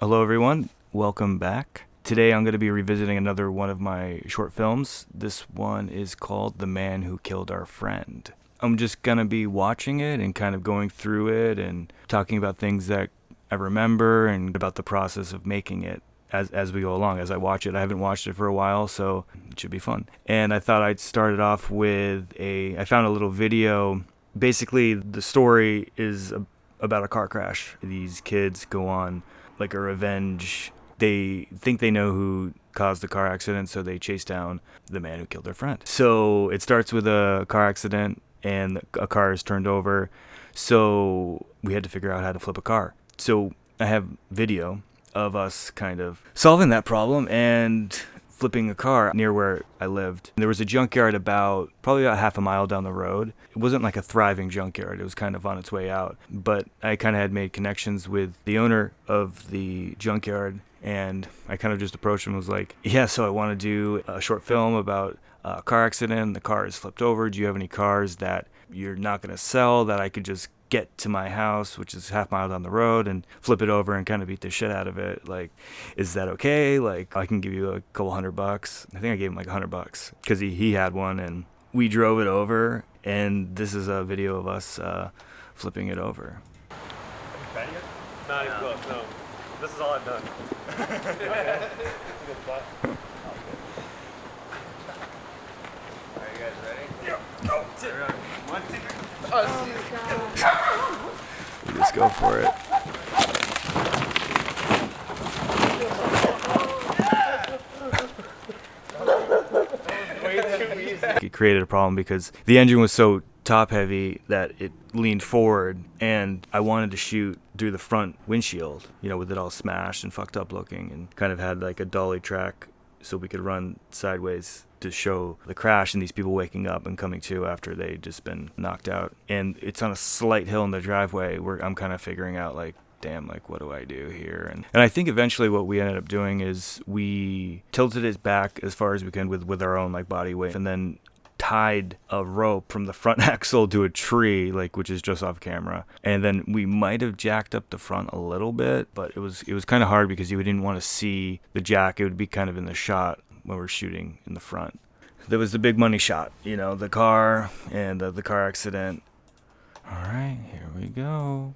Hello everyone, welcome back. Today I'm going to be revisiting another one of my short films. This one is called The Man Who Killed Our Friend. I'm just going to be watching it and kind of going through it and talking about things that I remember and about the process of making it as we go along, as I watch it. I haven't watched it for a while, so it should be fun. And I thought I'd start it off with I found a little video. Basically, the story is about a car crash. These kids go on like a revenge. They think they know who caused the car accident, so they chase down the man who killed their friend. So it starts with a car accident and a car is turned over. So we had to figure out how to flip a car. So I have video of us kind of solving that problem and flipping a car near where I lived. There was a junkyard probably about half a mile down the road. It wasn't like a thriving junkyard. It was kind of on its way out. But I kind of had made connections with the owner of the junkyard, and I kind of just approached him and was like, yeah, so I want to do a short film about a car accident. The car is flipped over. Do you have any cars that you're not going to sell that I could just get to my house, which is half mile down the road, and flip it over and kind of beat the shit out of it? Like, is that okay? Like, I can give you a couple $100. I think I gave him like $100 because he had one, and we drove it over, and this is a video of us flipping it over. Have you tried it yet? Not even close, no. This is all I've done. Okay. Good spot. Are you guys ready? Yeah. Oh, one, two, three. We just go for it. Way too easy. It created a problem because the engine was so top heavy that it leaned forward, and I wanted to shoot through the front windshield, with it all smashed and fucked up looking, and kind of had like a dolly track so we could run sideways to show the crash and these people waking up and coming to after they'd just been knocked out. And it's on a slight hill in the driveway where I'm kind of figuring out like, damn, like what do I do here? And I think eventually what we ended up doing is we tilted it back as far as we can with our own like body weight, and then tied a rope from the front axle to a tree, like, which is just off camera. And then we might have jacked up the front a little bit, but it was kind of hard because you didn't want to see the jack. It would be kind of in the shot when we're shooting in the front. There was the big money shot, the car and the car accident. All right, here we go.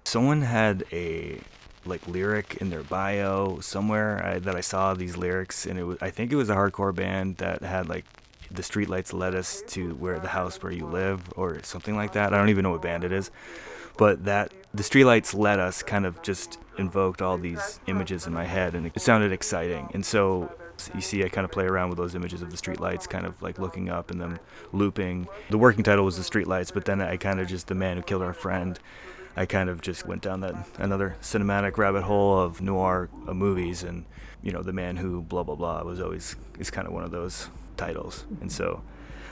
Someone had a lyric in their bio somewhere that I saw these lyrics, and I think it was a hardcore band that had like the streetlights led us to the house where you live, or something like that. I don't even know what band it is, but the streetlights led us kind of just invoked all these images in my head, and it sounded exciting. And so you see I kind of play around with those images of the streetlights kind of like looking up and them looping. The working title was The Streetlights, but then I kind of just The Man Who Killed Our Friend. I kind of just went down another cinematic rabbit hole of noir movies, and The Man Who blah blah blah is kind of one of those titles. And so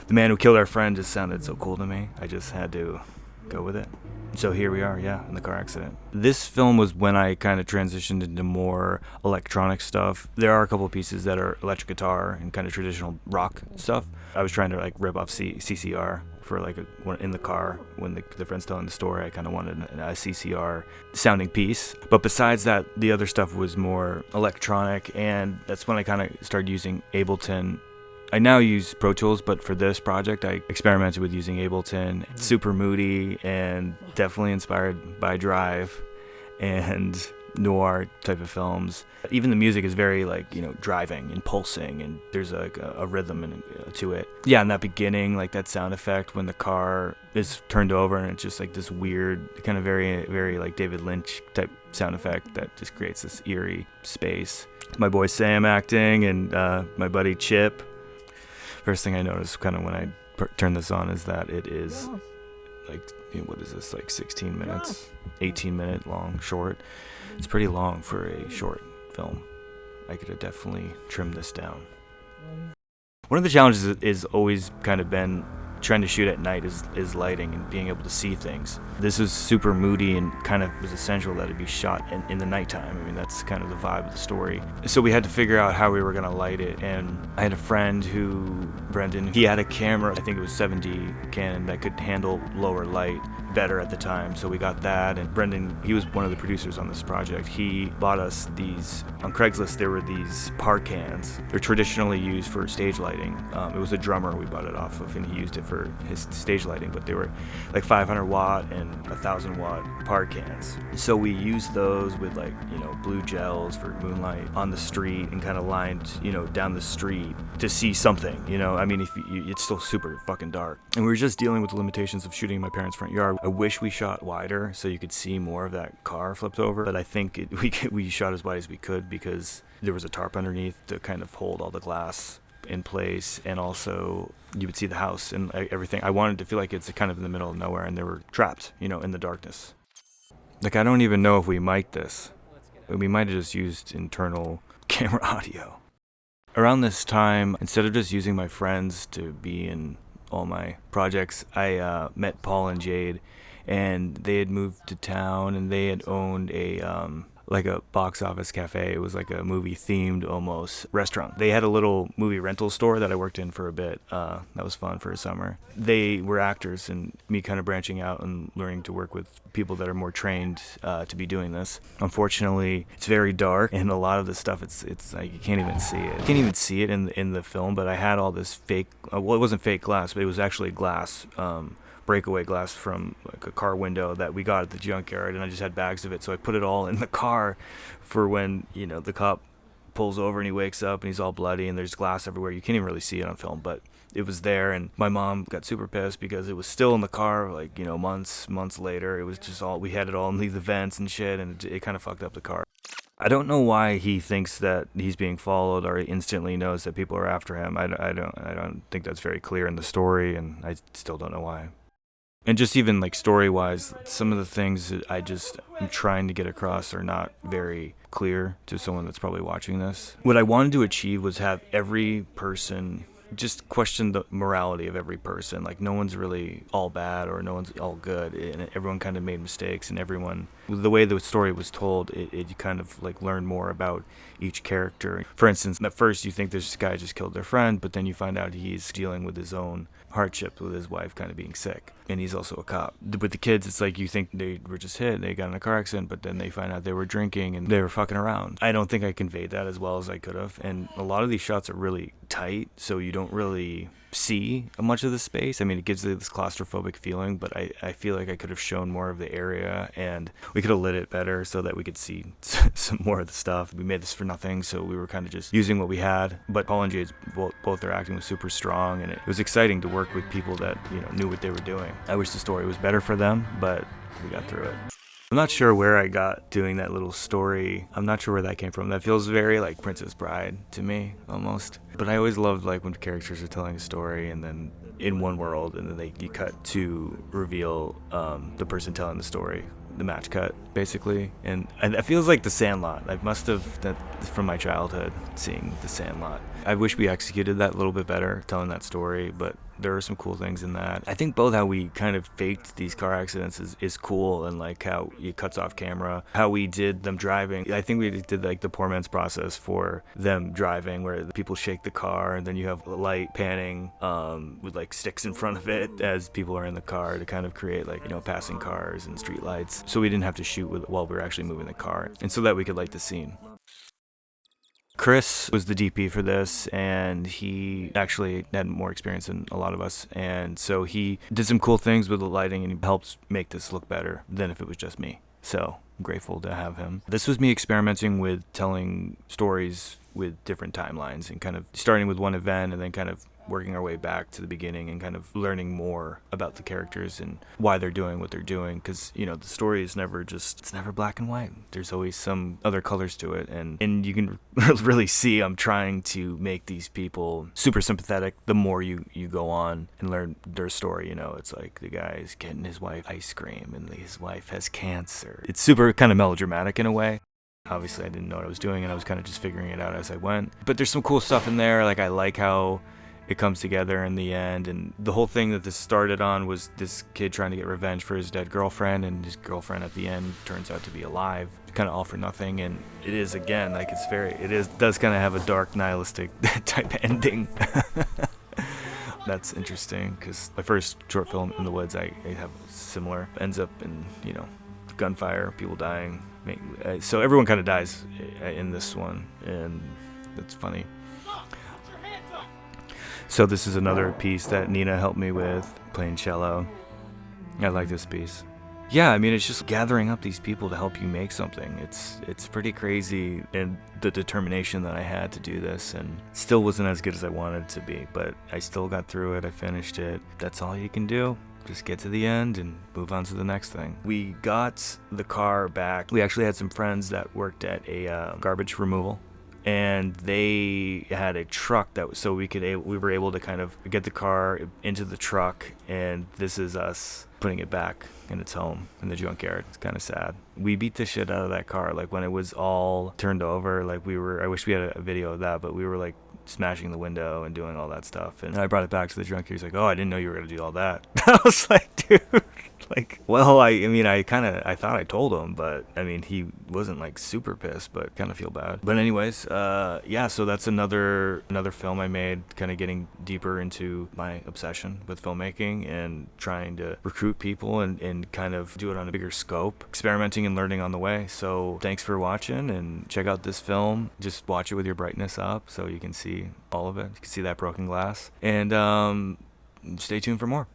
The Man Who Killed Our Friend just sounded so cool to me. I just had to go with it. So here we are, in the car accident. This film was when I kind of transitioned into more electronic stuff. There are a couple of pieces that are electric guitar and kind of traditional rock stuff. I was trying to like rip off CCR for like in the car when the friend's telling the story. I kind of wanted a CCR sounding piece. But besides that, the other stuff was more electronic, and that's when I kind of started using Ableton. I now use Pro Tools, but for this project, I experimented with using Ableton. It's super moody and definitely inspired by Drive and noir type of films. Even the music is very like, driving and pulsing, and there's like a rhythm to it. Yeah, in that beginning, like that sound effect when the car is turned over and it's just like this weird, kind of very, very like David Lynch type sound effect that just creates this eerie space. My boy Sam acting, and my buddy Chip. First thing I noticed kind of when I turn this on is that it is like, what is this, like 16 minutes, 18-minute long short. It's pretty long for a short film. I could have definitely trimmed this down. One of the challenges is always kind of been trying to shoot at night is lighting and being able to see things. This is super moody and kind of was essential that it be shot in the nighttime. I mean, that's kind of the vibe of the story. So we had to figure out how we were going to light it, and I had a friend Brendan, he had a camera, I think it was 7D Canon, that could handle lower light better at the time, so we got that. And Brendan, he was one of the producers on this project. He bought us these, on Craigslist there were these par cans. They're traditionally used for stage lighting. It was a drummer we bought it off of, and he used it for his stage lighting, but they were like 500 watt and 1,000 watt par cans. So we used those with like, blue gels for moonlight on the street, and kind of lined, down the street to see something, I mean, it's still super fucking dark. And we were just dealing with the limitations of shooting in my parents' front yard. I wish we shot wider so you could see more of that car flipped over, but I think we shot as wide as we could because there was a tarp underneath to kind of hold all the glass in place, and also you would see the house and everything. I wanted to feel like it's kind of in the middle of nowhere, and they were trapped, in the darkness. Like, I don't even know if we mic'd this. We might have just used internal camera audio. Around this time, instead of just using my friends to be in all my projects, I met Paul and Jade, and they had moved to town, and they had owned a like a box office cafe. It was like a movie themed almost restaurant. They had a little movie rental store that I worked in for a bit. That was fun for a summer. They were actors, and me kind of branching out and learning to work with people that are more trained to be doing this. Unfortunately, it's very dark, and a lot of the stuff, it's like you can't even see it. You can't even see it in the film, but I had all this fake, well, it wasn't fake glass, but it was actually glass, breakaway glass from like a car window that we got at the junkyard, and I just had bags of it, so I put it all in the car for when the cop pulls over and he wakes up and he's all bloody and there's glass everywhere. You can't even really see it on film, but it was there. And my mom got super pissed because it was still in the car, like months later. It was just all, we had it all in the vents and shit, and it kind of fucked up the car. I don't know why he thinks that he's being followed or instantly knows that people are after him. I don't think that's very clear in the story, and I still don't know why. And just even like story-wise, some of the things that I'm trying to get across are not very clear to someone that's probably watching this. What I wanted to achieve was have every person just question the morality of every person. Like, no one's really all bad or no one's all good, and everyone kind of made mistakes, and everyone, the way the story was told, it kind of like learned more about each character. For instance, at first you think this guy just killed their friend, but then you find out he's dealing with his own hardship with his wife kind of being sick, and he's also a cop. With the kids, it's like you think they were just hit, they got in a car accident, but then they find out they were drinking and they were fucking around. I don't think I conveyed that as well as I could have, and a lot of these shots are really tight, so you don't really see much of the space. I mean, it gives it this claustrophobic feeling, but I feel like I could have shown more of the area, and we could have lit it better so that we could see some more of the stuff. We made this for nothing, so we were kind of just using what we had. But Paul and Jade's both their acting was super strong, and it was exciting to work with people that knew what they were doing. I wish the story was better for them, but we got through it. I'm not sure where I got doing that little story. I'm not sure where that came from. That feels very like Princess Bride to me, almost. But I always loved like when characters are telling a story and then in one world, and then you cut to reveal the person telling the story, the match cut, basically. And it feels like The Sandlot. I must have, that from my childhood, seeing The Sandlot. I wish we executed that a little bit better, telling that story, but there are some cool things in that. I think both how we kind of faked these car accidents is cool, and like how it cuts off camera, how we did them driving. I think we did like the poor man's process for them driving, where the people shake the car and then you have light panning with like sticks in front of it as people are in the car to kind of create like passing cars and street lights, so we didn't have to shoot while we were actually moving the car, and so that we could light the scene. Chris was the DP for this, and he actually had more experience than a lot of us, and so he did some cool things with the lighting, and he helped make this look better than if it was just me. So I'm grateful to have him. This was me experimenting with telling stories with different timelines, and kind of starting with one event and then kind of working our way back to the beginning and kind of learning more about the characters and why they're doing what they're doing, because the story is never it's never black and white. There's always some other colors to it, and you can really see I'm trying to make these people super sympathetic the more you go on and learn their story. It's like the guy's getting his wife ice cream and his wife has cancer. It's super kind of melodramatic in a way. Obviously I didn't know what I was doing, and I was kind of just figuring it out as I went, but there's some cool stuff in there. Like, I like how it comes together in the end. And the whole thing that this started on was this kid trying to get revenge for his dead girlfriend, and his girlfriend at the end turns out to be alive, kind of all for nothing. And it is, again, like, does kind of have a dark nihilistic type ending. That's interesting, because my first short film, In the Woods, I have similar, ends up in, gunfire, people dying. So everyone kind of dies in this one, and that's funny. So this is another piece that Nina helped me with, playing cello. I like this piece. Yeah, I mean, it's just gathering up these people to help you make something. It's pretty crazy, and the determination that I had to do this, and still wasn't as good as I wanted it to be, but I still got through it. I finished it. That's all you can do. Just get to the end and move on to the next thing. We got the car back. We actually had some friends that worked at a garbage removal, and they had a truck so we were able to kind of get the car into the truck, and this is us putting it back in its home in the junkyard. It's kind of sad. We beat the shit out of that car, like when it was all turned over. Like I wish we had a video of that, but we were like smashing the window and doing all that stuff. And I brought it back to the junkyard. He's like, "Oh, I didn't know you were gonna do all that." I was like, dude, like, well, I thought I told him, but I mean, he wasn't like super pissed, but kind of feel bad. But anyways, yeah, so that's another film I made, kind of getting deeper into my obsession with filmmaking and trying to recruit people and kind of do it on a bigger scope, experimenting and learning on the way. So thanks for watching, and check out this film. Just watch it with your brightness up so you can see all of it. You can see that broken glass, and stay tuned for more.